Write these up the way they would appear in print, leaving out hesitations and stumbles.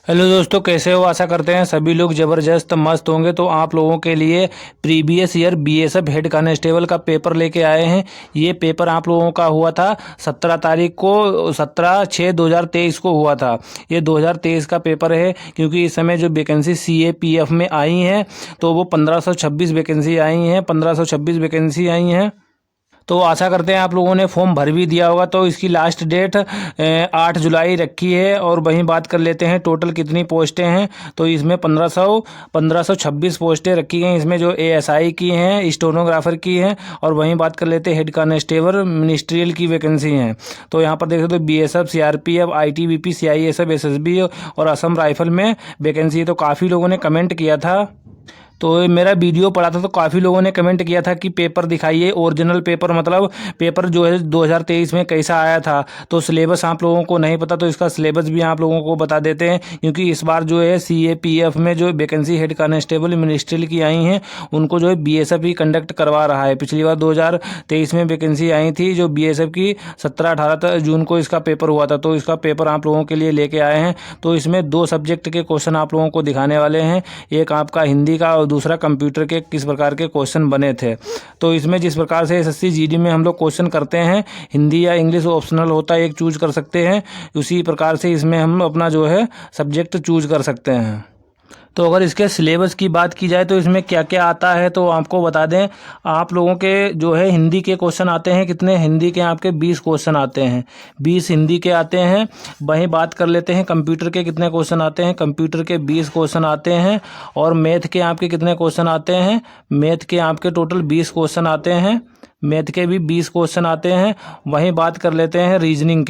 Hello दोस्तों, कैसे हो? आशा करते हैं सभी लोग ज़बरदस्त मस्त होंगे। तो आप लोगों के लिए previous year BSF head constable का पेपर लेके आए हैं। ये पेपर आप लोगों का हुआ था 17 तारीख को, 17/6/2023 को हुआ था। ये 2023 का पेपर है, क्योंकि इस समय जो वैकेंसी सीएपीएफ में आई हैं तो वो 1526 वैकेंसी आई हैं, 1526 वैकेंसी आई हैं। तो आशा करते हैं आप लोगों ने फॉर्म भर भी दिया होगा। तो इसकी लास्ट डेट 8 जुलाई रखी है। और वहीं बात कर लेते हैं टोटल कितनी पोस्टें हैं। तो इसमें 1526 पोस्टें रखी गई। इसमें जो एएसआई की हैं, स्टेनोग्राफर की हैं, और वहीं बात कर लेते हैं हेड कांस्टेबल मिनिस्ट्रियल की वैकेंसी हैं। तो यहाँ पर देख सकते हो BSF, CRPF, ITBP, CISF, SSB और असम राइफल में वैकेंसी है। तो काफ़ी लोगों ने कमेंट किया था, तो मेरा वीडियो पड़ा था तो काफ़ी लोगों ने कमेंट किया था कि पेपर दिखाइए, ओरिजिनल पेपर, मतलब पेपर जो है 2023 में कैसा आया था। तो सिलेबस आप लोगों को नहीं पता, तो इसका सिलेबस भी आप लोगों को बता देते हैं। क्योंकि इस बार जो है सीएपीएफ में जो वैकेंसी हेड कांस्टेबल मिनिस्ट्रियल की आई हैं, उनको जो है बीएसएफ ही कंडक्ट करवा रहा है। पिछली बार 2023 में वैकेंसी आई थी जो बीएसएफ की, 17-18 जून को इसका पेपर हुआ था। तो इसका पेपर आप लोगों के लिए लेके आए हैं। तो इसमें 2 सब्जेक्ट के क्वेश्चन आप लोगों को दिखाने वाले हैं। एक आपका हिंदी का और दूसरा कंप्यूटर के किस प्रकार के क्वेश्चन बने थे। तो इसमें जिस प्रकार से एसएससी जीडी में हम लोग क्वेश्चन करते हैं, हिंदी या इंग्लिश ऑप्शनल होता है, एक चूज कर सकते हैं, उसी प्रकार से इसमें हम अपना जो है सब्जेक्ट चूज कर सकते हैं। तो अगर इसके सिलेबस की बात की जाए तो इसमें क्या क्या आता है तो आपको बता दें। आप लोगों के जो है हिंदी के क्वेश्चन आते हैं, कितने हिंदी के आपके 20 क्वेश्चन आते हैं, 20 हिंदी के आते हैं। वहीं बात कर लेते हैं कंप्यूटर के कितने क्वेश्चन आते हैं, कंप्यूटर के 20 क्वेश्चन आते हैं। और मैथ के आपके कितने क्वेश्चन आते हैं, मैथ के आपके टोटल 20 क्वेश्चन आते हैं, मैथ के भी 20 क्वेश्चन आते हैं। वहीं बात कर लेते हैं रीजनिंग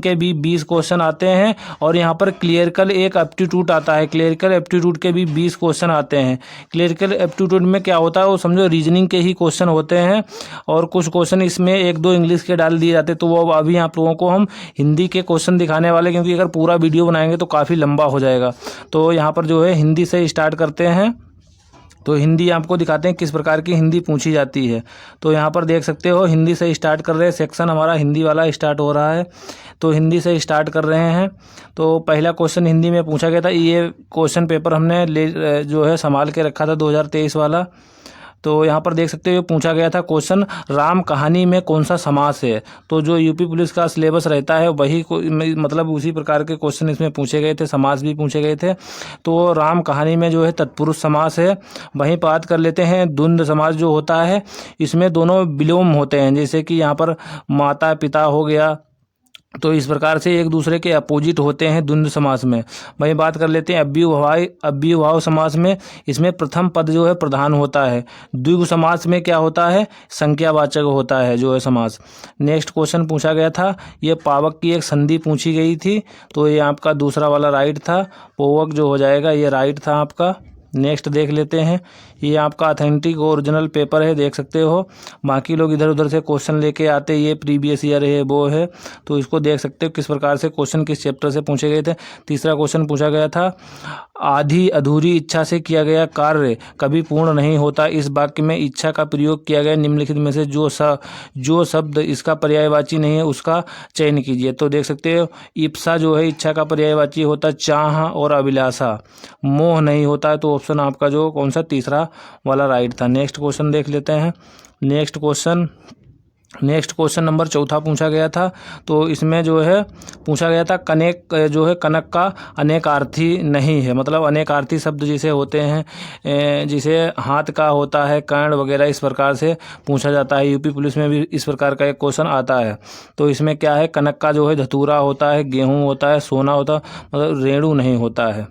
के भी 20 क्वेश्चन आते हैं। और यहाँ पर क्लियरिकल एक एप्टीट्यूड आता है, क्लियरिकल एप्टीट्यूड के भी 20 क्वेश्चन आते हैं। क्लियरिकल एप्टीट्यूड में क्या होता है, वो समझो रीजनिंग के ही क्वेश्चन होते हैं, और कुछ क्वेश्चन इसमें 1-2 इंग्लिश के डाल दिए जाते हैं। तो वो अभी आप लोगों को हम हिंदी के क्वेश्चन दिखाने वाले, क्योंकि अगर पूरा वीडियो बनाएंगे तो काफ़ी लंबा हो जाएगा। तो यहाँ पर जो है हिंदी से स्टार्ट करते हैं। तो हिंदी आपको दिखाते हैं किस प्रकार की हिंदी पूछी जाती है। तो यहाँ पर देख सकते हो हिंदी से स्टार्ट कर रहे हैं, सेक्शन हमारा हिंदी वाला स्टार्ट हो रहा है। तो हिंदी से स्टार्ट कर रहे हैं। तो पहला क्वेश्चन हिंदी में पूछा गया था। ये क्वेश्चन पेपर हमने जो है संभाल के रखा था 2023 वाला। तो यहाँ पर देख सकते हो पूछा गया था क्वेश्चन, राम कहानी में कौन सा समास है। तो जो यूपी पुलिस का सिलेबस रहता है वही मतलब उसी प्रकार के क्वेश्चन इसमें पूछे गए थे, समास भी पूछे गए थे। तो राम कहानी में जो है तत्पुरुष समास है। वहीं बात कर लेते हैं द्वंद्व समास जो होता है, इसमें दोनों विलोम होते हैं। जैसे कि यहाँ पर माता पिता हो गया, तो इस प्रकार से एक दूसरे के अपोजिट होते हैं द्वंद्व समास में। वहीं बात कर लेते हैं अव्ययभाव समास में, इसमें प्रथम पद जो है प्रधान होता है। द्विगु समास में क्या होता है, संख्यावाचक होता है जो है समास। नेक्स्ट क्वेश्चन पूछा गया था, ये पावक की एक संधि पूछी गई थी। तो ये आपका दूसरा वाला राइट था, पोवक जो हो जाएगा ये राइट था आपका। नेक्स्ट देख लेते हैं, ये आपका ऑथेंटिक ओरिजिनल पेपर है, देख सकते हो। बाकी लोग इधर उधर से क्वेश्चन लेके आते, ये प्रीवियस ईयर है वो है। तो इसको देख सकते हो किस प्रकार से क्वेश्चन किस चैप्टर से पूछे गए थे। तीसरा क्वेश्चन पूछा गया था, आधी अधूरी इच्छा से किया गया कार्य कभी पूर्ण नहीं होता। इस वाक्य में इच्छा का प्रयोग किया गया निम्नलिखित में से जो शब्द इसका पर्यायवाची नहीं है उसका चयन कीजिए। तो देख सकते हो इप्सा जो है इच्छा का पर्यायवाची होता है चाह और अभिलाषा। मोह नहीं होता है, तो ऑप्शन आपका जो कौन सा तीसरा वाला राइट था। नेक्स्ट क्वेश्चन देख लेते हैं। नेक्स्ट क्वेश्चन नंबर 4 पूछा गया था। तो इसमें जो है पूछा गया था कनेक जो है कनक का अनेकार्थी नहीं है, मतलब अनेकार्थी शब्द जिसे होते हैं, जिसे हाथ का होता है, कर्ण वगैरह, इस प्रकार से पूछा जाता है। यूपी पुलिस में भी इस प्रकार का एक क्वेश्चन आता है। तो इसमें क्या है, कनक का जो है धतूरा होता है, गेहूँ होता है, सोना होता है, मतलब रेणु नहीं होता है।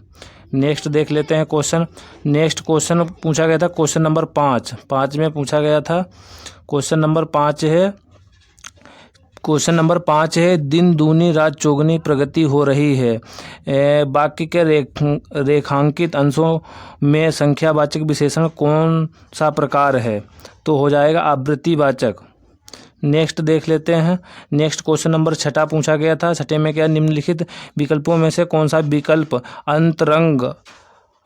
नेक्स्ट देख लेते हैं क्वेश्चन। नेक्स्ट क्वेश्चन पूछा गया था क्वेश्चन नंबर 5 में पूछा गया था। क्वेश्चन नंबर 5 है दिन दूनी रात चौगुनी प्रगति हो रही है। वाक्य के रेखांकित अंशों में संख्यावाचक विशेषण कौन सा प्रकार है। तो हो जाएगा आवृत्तिवाचक। नेक्स्ट देख लेते हैं। नेक्स्ट क्वेश्चन नंबर 6 पूछा गया था। 6 में क्या, निम्नलिखित विकल्पों में से कौन सा विकल्प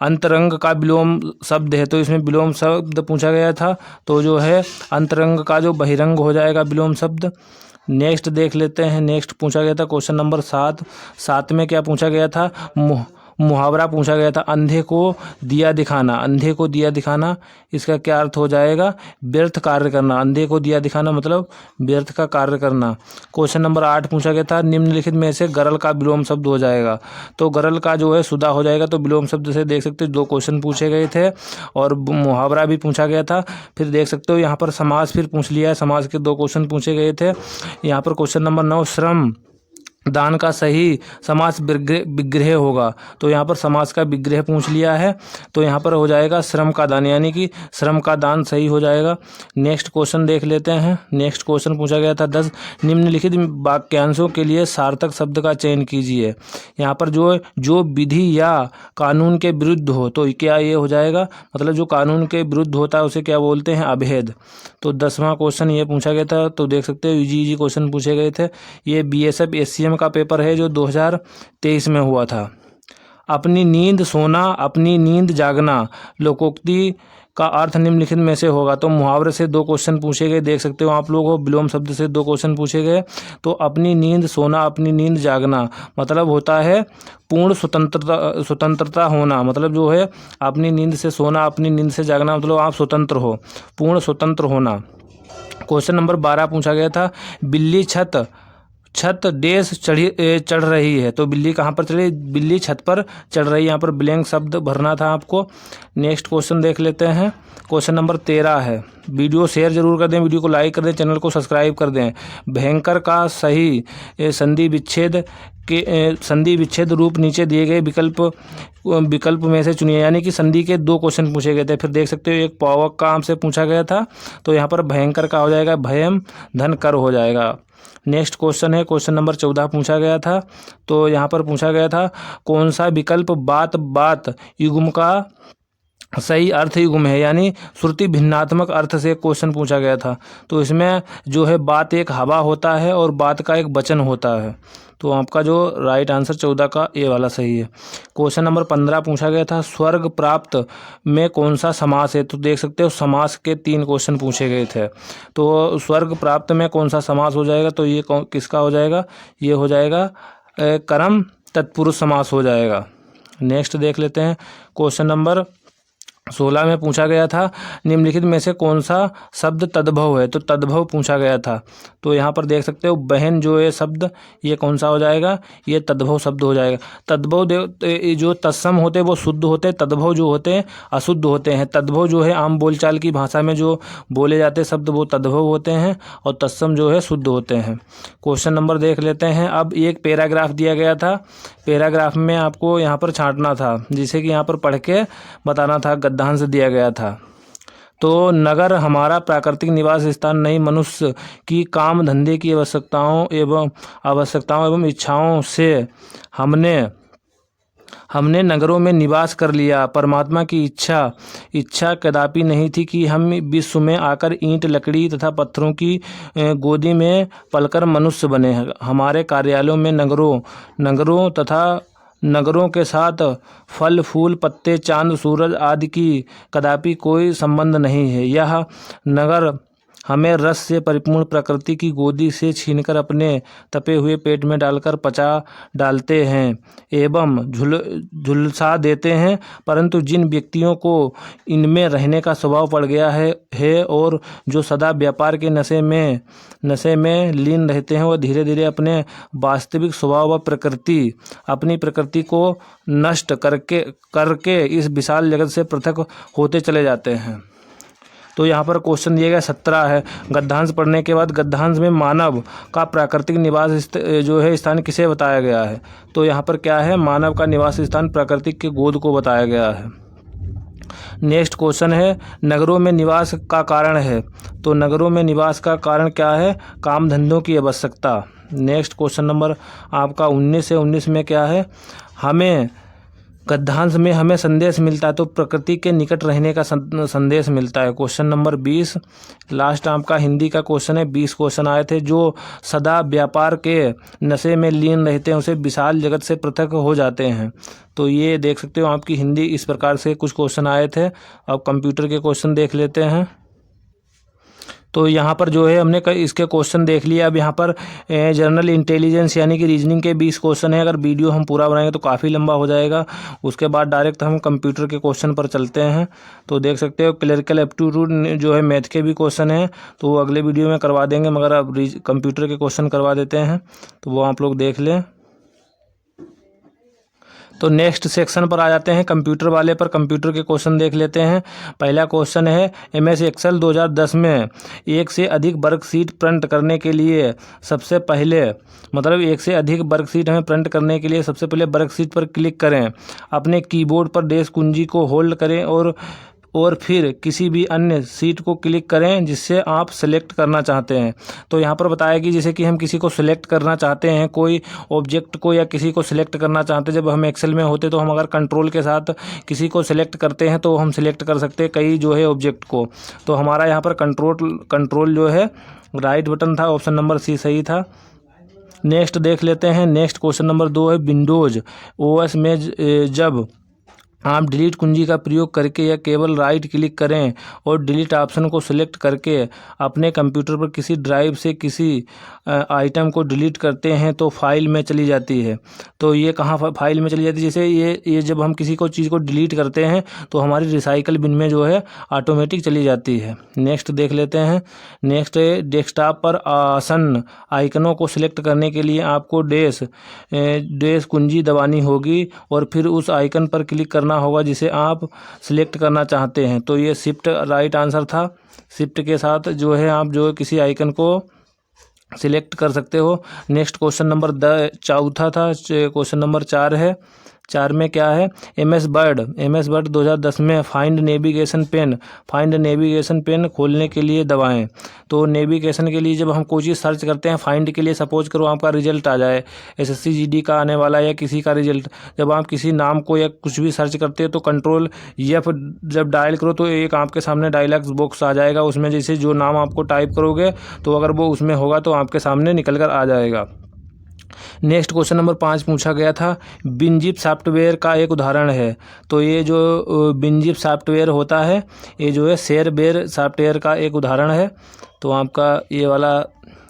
अंतरंग का विलोम शब्द है। तो इसमें विलोम शब्द पूछा गया था। तो जो है अंतरंग का जो बहिरंग हो जाएगा विलोम शब्द। नेक्स्ट देख लेते हैं। नेक्स्ट पूछा गया था क्वेश्चन नंबर 7 में क्या पूछा गया था, मुहावरा पूछा गया था, अंधे को दिया दिखाना। अंधे को दिया दिखाना इसका क्या अर्थ हो जाएगा? व्यर्थ कार्य करना। अंधे को दिया दिखाना मतलब व्यर्थ का कार्य करना। क्वेश्चन नंबर 8 पूछा गया था, निम्नलिखित में से गरल का विलोम शब्द हो जाएगा। तो गरल का जो है सुधा हो जाएगा। तो विलोम शब्द से देख सकते हो 2 क्वेश्चन पूछे गए थे और मुहावरा भी पूछा गया था। फिर देख सकते हो यहाँ पर समास फिर पूछ लिया है, समास के 2 क्वेश्चन पूछे गए थे। यहाँ पर क्वेश्चन नंबर 9, श्रम दान का सही समास विग्रह होगा। तो यहाँ पर समास का विग्रह पूछ लिया है, तो यहाँ पर हो जाएगा श्रम का दान, यानी कि श्रम का दान सही हो जाएगा। नेक्स्ट क्वेश्चन देख लेते हैं। नेक्स्ट क्वेश्चन पूछा गया था 10, निम्नलिखित वाक्यांशों के लिए सार्थक शब्द का चयन कीजिए। यहाँ पर जो विधि या कानून के विरुद्ध हो, तो क्या ये हो जाएगा? मतलब जो कानून के विरुद्ध होता है उसे क्या बोलते हैं? अभेद। तो 10वां क्वेश्चन ये पूछा गया था। तो देख सकते हो इजी क्वेश्चन पूछे गए थे। ये BSF SCM का पेपर है जो 2023 में हुआ था। अपनी नींद सोना, अपनी नींद जागना, लोकोक्ति का अर्थ निम्नलिखित में से होगा। तो मुहावरे से 2 क्वेश्चन पूछे गए, देख सकते हो आप लोगों। विलोम शब्द से 2 क्वेश्चन पूछे गए। तो अपनी नींद सोना, अपनी नींद जागना मतलब होता है पूर्ण स्वतंत्रता होना। मतलब जो है अपनी नींद से सोना, अपनी नींद से जागना मतलब आप स्वतंत्र हो, पूर्ण स्वतंत्र होना। क्वेश्चन नंबर 12 पूछा गया था, बिल्ली छत डेस चढ़ रही है। तो बिल्ली कहाँ पर चढ़ी? बिल्ली छत पर चढ़ रही है। यहाँ पर ब्लैंक शब्द भरना था आपको। नेक्स्ट क्वेश्चन देख लेते हैं। क्वेश्चन नंबर 13 है। वीडियो शेयर जरूर कर दें, वीडियो को लाइक कर दें, चैनल को सब्सक्राइब कर दें। भयंकर का सही संधि विच्छेद रूप नीचे दिए गए विकल्प में से चुनिए। यानी कि संधि के 2 क्वेश्चन पूछे गए थे। फिर देख सकते हो एक पौवक का आम से पूछा गया था। तो यहाँ पर भयंकर का हो जाएगा भयम, धन कर हो जाएगा। नेक्स्ट क्वेश्चन है, क्वेश्चन नंबर 14 पूछा गया था। तो यहाँ पर पूछा गया था, कौन सा विकल्प बात युग्म का सही अर्थ युग्म है? यानी श्रुति भिन्नात्मक अर्थ से क्वेश्चन पूछा गया था। तो इसमें जो है बात एक हवा होता है और बात का एक वचन होता है। तो आपका जो राइट आंसर 14 का ए वाला सही है। क्वेश्चन नंबर 15 पूछा गया था, स्वर्ग प्राप्त में कौन सा समास है? तो देख सकते हो समास के 3 क्वेश्चन पूछे गए थे। तो स्वर्ग प्राप्त में कौन सा समास हो जाएगा? तो ये किसका हो जाएगा? ये हो जाएगा कर्म तत्पुरुष समास हो जाएगा। नेक्स्ट देख लेते हैं। क्वेश्चन नंबर 16 में पूछा गया था, निम्नलिखित में से कौन सा शब्द तद्भव है? तो तद्भव पूछा गया था। तो यहाँ पर देख सकते हो बहन जो है शब्द, ये कौन सा हो जाएगा? ये तद्भव शब्द हो जाएगा। तद्भव जो तत्सम होते हैं वो शुद्ध होते हैं, तद्भव जो होते हैं अशुद्ध होते हैं। तद्भव जो है आम बोलचाल की भाषा में जो बोले जाते हैं शब्द वो तद्भव होते हैं और तत्सम जो है शुद्ध होते हैं। क्वेश्चन नंबर देख लेते हैं। अब एक पैराग्राफ दिया गया था, पैराग्राफ में आपको यहाँ पर छांटना था, जिसे कि यहाँ पर पढ़ के बताना था, गद्यांश दिया गया था। तो नगर हमारा प्राकृतिक निवास स्थान नहीं, मनुष्य की काम धंधे की आवश्यकताओं एवं इच्छाओं से हमने नगरों में निवास कर लिया। परमात्मा की इच्छा कदापि नहीं थी कि हम विश्व में आकर ईंट, लकड़ी तथा पत्थरों की गोदी में पलकर मनुष्य बने। हमारे कार्यालयों में नगरों तथा नगरों के साथ फल, फूल, पत्ते, चांद, सूरज आदि की कदापि कोई संबंध नहीं है। यह नगर हमें रस से परिपूर्ण प्रकृति की गोदी से छीनकर अपने तपे हुए पेट में डालकर पचा डालते हैं एवं झुलसा देते हैं। परंतु जिन व्यक्तियों को इनमें रहने का स्वभाव पड़ गया है और जो सदा व्यापार के नशे में लीन रहते हैं, वह धीरे धीरे अपने वास्तविक स्वभाव व अपनी प्रकृति को नष्ट करके इस विशाल जगत से पृथक होते चले जाते हैं। तो यहाँ पर क्वेश्चन दिया गया 17 है। गद्यांश पढ़ने के बाद गद्यांश में मानव का प्राकृतिक निवास जो है स्थान किसे बताया गया है? तो यहाँ पर क्या है? मानव का निवास स्थान प्राकृतिक के गोद को बताया गया है। नेक्स्ट क्वेश्चन है, नगरों में निवास का कारण है। तो नगरों में निवास का कारण क्या है? काम धंधों की आवश्यकता। नेक्स्ट क्वेश्चन नंबर आपका 19 है। 19 में क्या है? गद्यांश में हमें संदेश मिलता है, तो प्रकृति के निकट रहने का संदेश मिलता है। क्वेश्चन नंबर 20 लास्ट आपका हिंदी का क्वेश्चन है। 20 क्वेश्चन आए थे। जो सदा व्यापार के नशे में लीन रहते हैं उसे विशाल जगत से पृथक हो जाते हैं। तो ये देख सकते हो आपकी हिंदी इस प्रकार से कुछ क्वेश्चन आए थे। अब कंप्यूटर के क्वेश्चन देख लेते हैं। तो यहाँ पर जो है हमने इसके क्वेश्चन देख लिया। अब यहाँ पर जनरल इंटेलिजेंस यानी कि रीजनिंग के 20 क्वेश्चन है। अगर वीडियो हम पूरा बनाएंगे तो काफ़ी लंबा हो जाएगा। उसके बाद डायरेक्ट हम कंप्यूटर के क्वेश्चन पर चलते हैं। तो देख सकते हो क्लरिकल एप्टीट्यूड जो है मैथ के भी क्वेश्चन हैं, तो वो अगले वीडियो में करवा देंगे, मगर अब कंप्यूटर के क्वेश्चन करवा देते हैं, तो वो आप लोग देख लें। तो नेक्स्ट सेक्शन पर आ जाते हैं, कंप्यूटर वाले पर कंप्यूटर के क्वेश्चन देख लेते हैं। पहला क्वेश्चन है MS एक्सेल 2010 में एक से अधिक वर्कशीट प्रिंट करने के लिए सबसे पहले एक से अधिक वर्कशीट हमें प्रिंट करने के लिए सबसे पहले वर्कशीट पर क्लिक करें, अपने कीबोर्ड पर डैश कुंजी को होल्ड करें और फिर किसी भी अन्य सीट को क्लिक करें जिससे आप सेलेक्ट करना चाहते हैं। तो यहाँ पर बताया कि जैसे कि हम किसी को सिलेक्ट करना चाहते हैं, कोई ऑब्जेक्ट को या किसी को सिलेक्ट करना चाहते हैं, जब हम एक्सेल में होते तो हम अगर कंट्रोल के साथ किसी को सिलेक्ट करते हैं तो हम सिलेक्ट कर सकते हैं कई जो है ऑब्जेक्ट को। तो हमारा यहाँ पर कंट्रोल जो है राइट बटन था, ऑप्शन नंबर सी सही था। नेक्स्ट देख लेते हैं। नेक्स्ट क्वेश्चन नंबर 2 है विंडोज़ OS में जब आप डिलीट कुंजी का प्रयोग करके या केवल राइट क्लिक करें और डिलीट ऑप्शन को सिलेक्ट करके अपने कंप्यूटर पर किसी ड्राइव से किसी आइटम को डिलीट करते हैं तो फाइल में चली जाती है। तो ये कहाँ फाइल में चली जाती है? जैसे ये जब हम किसी को चीज़ को डिलीट करते हैं तो हमारी रिसाइकल बिन में जो है ऑटोमेटिक चली जाती है। नेक्स्ट देख लेते हैं। नेक्स्ट है डेस्कटॉप पर आसन आइकनों को सिलेक्ट करने के लिए आपको डैश कुंजी दबानी होगी और फिर उस आइकन पर क्लिक करना होगा जिसे आप सिलेक्ट करना चाहते हैं। तो ये शिफ्ट राइट आंसर था। शिफ्ट के साथ जो है आप जो किसी आइकन को सिलेक्ट कर सकते हो। नेक्स्ट क्वेश्चन नंबर चौथा था, क्वेश्चन नंबर 4 है। 4 में क्या है? MS वर्ड 2010 में फाइंड नेविगेशन पेन खोलने के लिए दबाएं। तो नेविगेशन के लिए जब हम कोई चीज़ सर्च करते हैं, फाइंड के लिए सपोज करो आपका रिजल्ट आ जाए, SSC GD का आने वाला या किसी का रिजल्ट, जब आप किसी नाम को या कुछ भी सर्च करते हो तो कंट्रोल F जब डायल करो तो एक आपके सामने डायलॉग बॉक्स आ जाएगा। उसमें जैसे जो नाम आपको टाइप करोगे तो अगर वो उसमें होगा तो आपके सामने निकल कर आ जाएगा। नेक्स्ट क्वेश्चन नंबर 5 पूछा गया था, विनजिप सॉफ्टवेयर का एक उदाहरण है। तो ये जो विनजिप सॉफ्टवेयर होता है ये जो है शेयरवेयर सॉफ्टवेयर का एक उदाहरण है। तो आपका ये वाला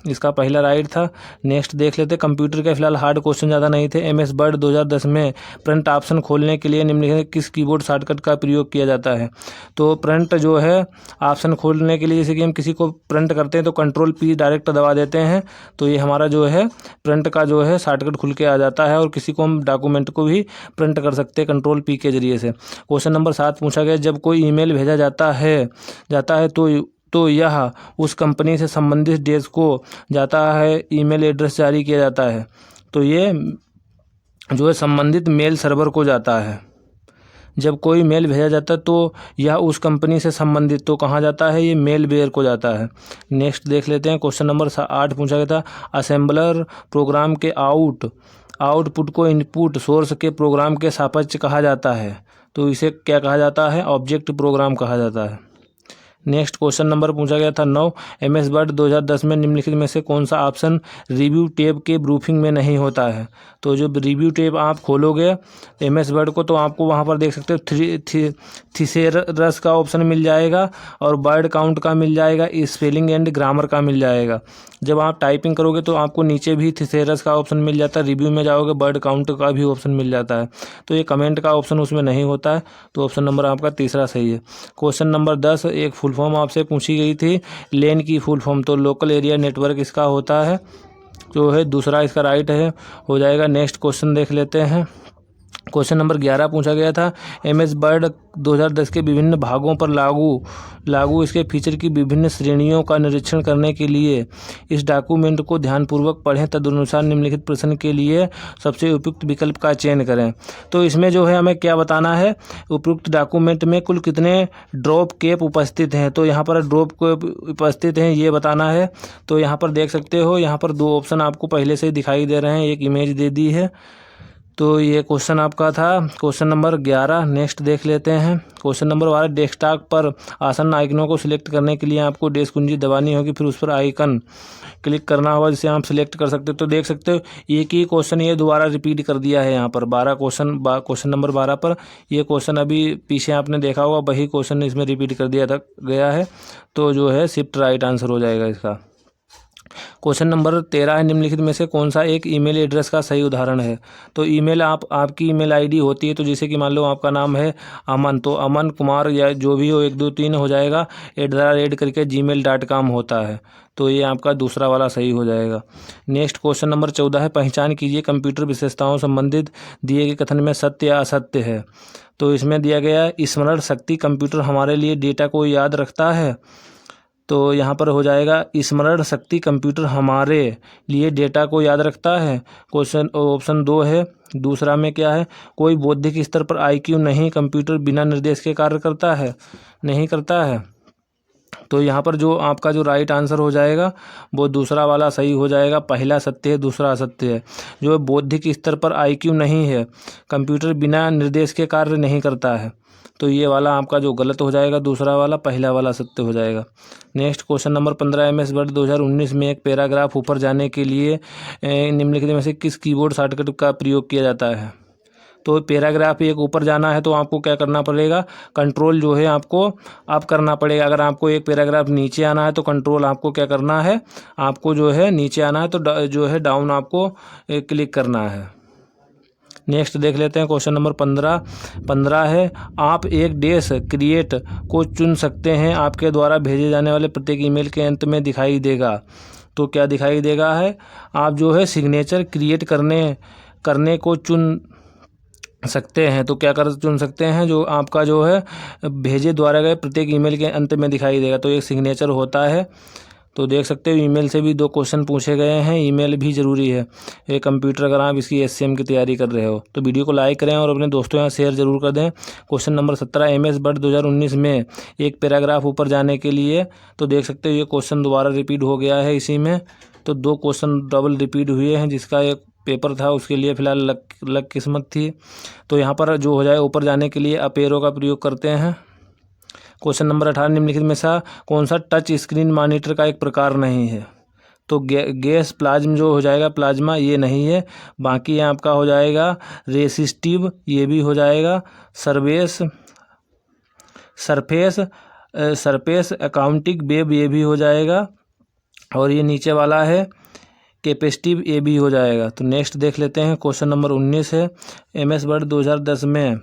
इसका पहला राइट था। नेक्स्ट देख लेते। कंप्यूटर के फिलहाल हार्ड क्वेश्चन ज़्यादा नहीं थे। MS वर्ड 2010 में प्रिंट ऑप्शन खोलने के लिए निम्नलिखित किस कीबोर्ड शॉर्टकट का प्रयोग किया जाता है? तो प्रिंट जो है ऑप्शन खोलने के लिए जैसे कि हम किसी को प्रिंट करते हैं तो कंट्रोल P डायरेक्ट दबा देते हैं, तो ये हमारा जो है प्रिंट का जो है शॉर्टकट खुल के आ जाता है। और किसी को हम डॉक्यूमेंट को भी प्रिंट कर सकते हैं कंट्रोल P के जरिए से। क्वेश्चन नंबर 7 पूछा गया, जब कोई ईमेल भेजा जाता है तो यह उस कंपनी से संबंधित देश को जाता है, ईमेल एड्रेस जारी किया जाता है। तो ये जो है संबंधित मेल सर्वर को जाता है। जब कोई मेल भेजा जाता है तो यह उस कंपनी से संबंधित तो कहाँ जाता है? ये मेल बेयर को जाता है। नेक्स्ट देख लेते हैं। क्वेश्चन नंबर 8 पूछा गया था, असेंबलर प्रोग्राम के आउटपुट को इनपुट सोर्स के प्रोग्राम के सापेक्ष कहा जाता है। तो इसे क्या कहा जाता है? ऑब्जेक्ट प्रोग्राम कहा जाता है। नेक्स्ट क्वेश्चन नंबर पूछा गया था 9, MS वर्ड 2010 में निम्नलिखित में से कौन सा ऑप्शन रिव्यू टैब के ब्रीफिंग में नहीं होता है? तो जब रिव्यू टैब आप खोलोगे MS वर्ड को तो आपको वहाँ पर देख सकते हो थिसेरस का ऑप्शन मिल जाएगा और वर्ड काउंट का मिल जाएगा, स्पेलिंग एंड ग्रामर का मिल जाएगा। जब आप टाइपिंग करोगे तो आपको नीचे भी थिसेरस का ऑप्शन मिल जाता है, रिव्यू में जाओगे वर्ड काउंट का भी ऑप्शन मिल जाता है। तो ये कमेंट का ऑप्शन उसमें नहीं होता है, तो ऑप्शन नंबर आपका तीसरा सही है। क्वेश्चन नंबर 10, एक फुल फॉर्म आपसे पूछी गई थी, लेन की फुल फॉर्म। तो लोकल एरिया नेटवर्क इसका होता है, जो है दूसरा इसका राइट है हो जाएगा। नेक्स्ट क्वेश्चन देख लेते हैं। क्वेश्चन नंबर 11 पूछा गया था, MS वर्ड 2010 के विभिन्न भागों पर लागू इसके फीचर की विभिन्न श्रेणियों का निरीक्षण करने के लिए इस डॉक्यूमेंट को ध्यानपूर्वक पढ़ें, तदनुसार निम्नलिखित प्रश्न के लिए सबसे उपयुक्त विकल्प का चयन करें। तो इसमें जो है हमें क्या बताना है? उपयुक्त डॉक्यूमेंट में कुल कितने ड्रॉप कैप उपस्थित हैं? तो यहाँ पर ड्रॉप कैप उपस्थित हैं ये बताना है। तो यहाँ पर देख सकते हो, यहाँ पर 2 ऑप्शन आपको पहले से दिखाई दे रहे हैं, एक इमेज दे दी है। तो ये क्वेश्चन आपका था क्वेश्चन नंबर 11। नेक्स्ट देख लेते हैं क्वेश्चन नंबर 12। डेस्कटॉप पर आसन आइकनों को सिलेक्ट करने के लिए आपको डैश कुंजी दबानी होगी, फिर उस पर आइकन क्लिक करना होगा जिसे आप सिलेक्ट कर सकते हो। तो देख सकते हो एक ही क्वेश्चन ये दोबारा रिपीट कर दिया है यहाँ पर 12 क्वेश्चन नंबर 12 पर। ये क्वेश्चन अभी पीछे आपने देखा होगा, वही क्वेश्चन इसमें रिपीट कर दिया गया है। तो जो है शिफ्ट राइट आंसर हो जाएगा इसका। क्वेश्चन नंबर 13 है, निम्नलिखित में से कौन सा एक ईमेल एड्रेस का सही उदाहरण है। तो ईमेल आपकी ईमेल आईडी होती है। तो जैसे कि मान लो आपका नाम है अमन, तो अमन कुमार या जो भी हो 1 2 3 हो जाएगा @ करके gmail.com होता है। तो ये आपका दूसरा वाला सही हो जाएगा। नेक्स्ट क्वेश्चन नंबर 14 है, पहचान कीजिए कंप्यूटर विशेषताओं संबंधित दिए गए कथन में सत्य या असत्य है। तो इसमें दिया गया है स्मरण शक्ति कंप्यूटर हमारे लिए डेटा को याद रखता है। तो यहाँ पर हो जाएगा स्मरण शक्ति कंप्यूटर हमारे लिए डेटा को याद रखता है। क्वेश्चन ऑप्शन 2 है। दूसरा में क्या है, कोई बौद्धिक स्तर पर IQ नहीं, कंप्यूटर बिना निर्देश के कार्य करता है, नहीं करता है। तो यहाँ पर जो आपका जो राइट आंसर हो जाएगा वो दूसरा वाला सही हो जाएगा। पहला सत्य है, दूसरा असत्य है। जो बौद्धिक स्तर पर IQ नहीं है, कंप्यूटर बिना निर्देश के कार्य नहीं करता है। तो ये वाला आपका जो गलत हो जाएगा दूसरा वाला, पहला वाला सत्य हो जाएगा। Next question number 15, MS word 2019 में एक पैराग्राफ ऊपर जाने के लिए निम्नलिखित में से किस कीबोर्ड शॉर्टकट का प्रयोग किया जाता है। तो पैराग्राफ एक ऊपर जाना है तो आपको क्या करना पड़ेगा, कंट्रोल जो है आपको अप करना पड़ेगा। अगर आपको एक पैराग्राफ नीचे आना है तो कंट्रोल आपको क्या करना है, आपको जो है नीचे आना है तो जो है डाउन आपको क्लिक करना है। नेक्स्ट देख लेते हैं क्वेश्चन नंबर 15 है, आप एक डैश क्रिएट को चुन सकते हैं, आपके द्वारा भेजे जाने वाले प्रत्येक ईमेल के अंत में दिखाई देगा। तो क्या दिखाई देगा है, आप जो है सिग्नेचर क्रिएट करने को चुन सकते हैं। तो क्या चुन सकते हैं, जो आपका जो है भेजे द्वारा गए प्रत्येक ईमेल के अंत में दिखाई देगा। तो एक सिग्नेचर होता है। तो देख सकते हो ईमेल से भी 2 क्वेश्चन पूछे गए हैं। ईमेल भी ज़रूरी है ये कंप्यूटर, अगर आप इसकी SCM की तैयारी कर रहे हो तो वीडियो को लाइक करें और अपने दोस्तों यहाँ शेयर जरूर कर दें। क्वेश्चन नंबर 17, MS वर्ड 2019 में एक पैराग्राफ ऊपर जाने के लिए। तो देख सकते हो ये क्वेश्चन दोबारा रिपीट हो गया है इसी में। तो 2 क्वेश्चन डबल रिपीट हुए हैं, जिसका एक पेपर था उसके लिए फ़िलहाल लक किस्मत थी। तो यहाँ पर जो हो जाए ऊपर जाने के लिए अप एरो का प्रयोग करते हैं। क्वेश्चन नंबर 18, निम्नलिखित में से कौन सा टच स्क्रीन मॉनिटर का एक प्रकार नहीं है। तो गैस प्लाज्म जो हो जाएगा प्लाज्मा, ये नहीं है। बाकी आपका हो जाएगा रेसिस्टिव, ये भी हो जाएगा। सरफेस अकाउंटिंग वेब, ये भी हो जाएगा। और ये नीचे वाला है कैपेसिटिव, ये भी हो जाएगा। तो नेक्स्ट देख लेते हैं क्वेश्चन नंबर 19 है, MS वर्ड 2010 में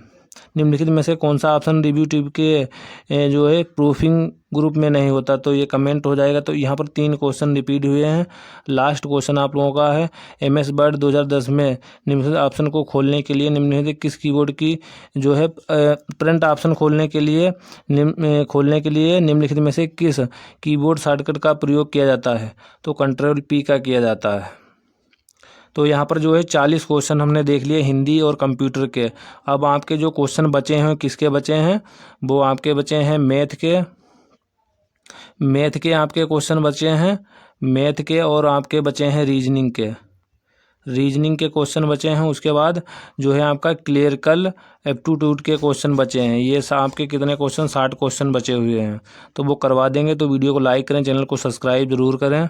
निम्नलिखित में से कौन सा ऑप्शन रिव्यू ट्यूब के जो है प्रूफिंग ग्रुप में नहीं होता। तो ये कमेंट हो जाएगा। तो यहाँ पर 3 क्वेश्चन रिपीट हुए हैं। लास्ट क्वेश्चन आप लोगों का है, MS वर्ड 2010 में निम्नलिखित ऑप्शन को खोलने के लिए निम्नलिखित किस कीबोर्ड की जो है प्रिंट ऑप्शन खोलने के लिए निम्नलिखित में से किस कीबोर्ड शॉर्टकट का प्रयोग किया जाता है। तो कंट्रोल P का किया जाता है। तो यहाँ पर जो है 40 क्वेश्चन हमने देख लिए हिंदी और कंप्यूटर के। अब आपके जो क्वेश्चन बचे हैं किसके बचे हैं, वो आपके बचे हैं मैथ के आपके क्वेश्चन बचे हैं मैथ के, और आपके बचे हैं रीजनिंग के क्वेश्चन बचे हैं। उसके बाद जो है आपका क्लेरिकल एप्टीट्यूड के क्वेश्चन बचे हैं। ये आपके कितने क्वेश्चन, 60 क्वेश्चन बचे हुए हैं। तो वो करवा देंगे। तो वीडियो को लाइक करें, चैनल को सब्सक्राइब जरूर करें।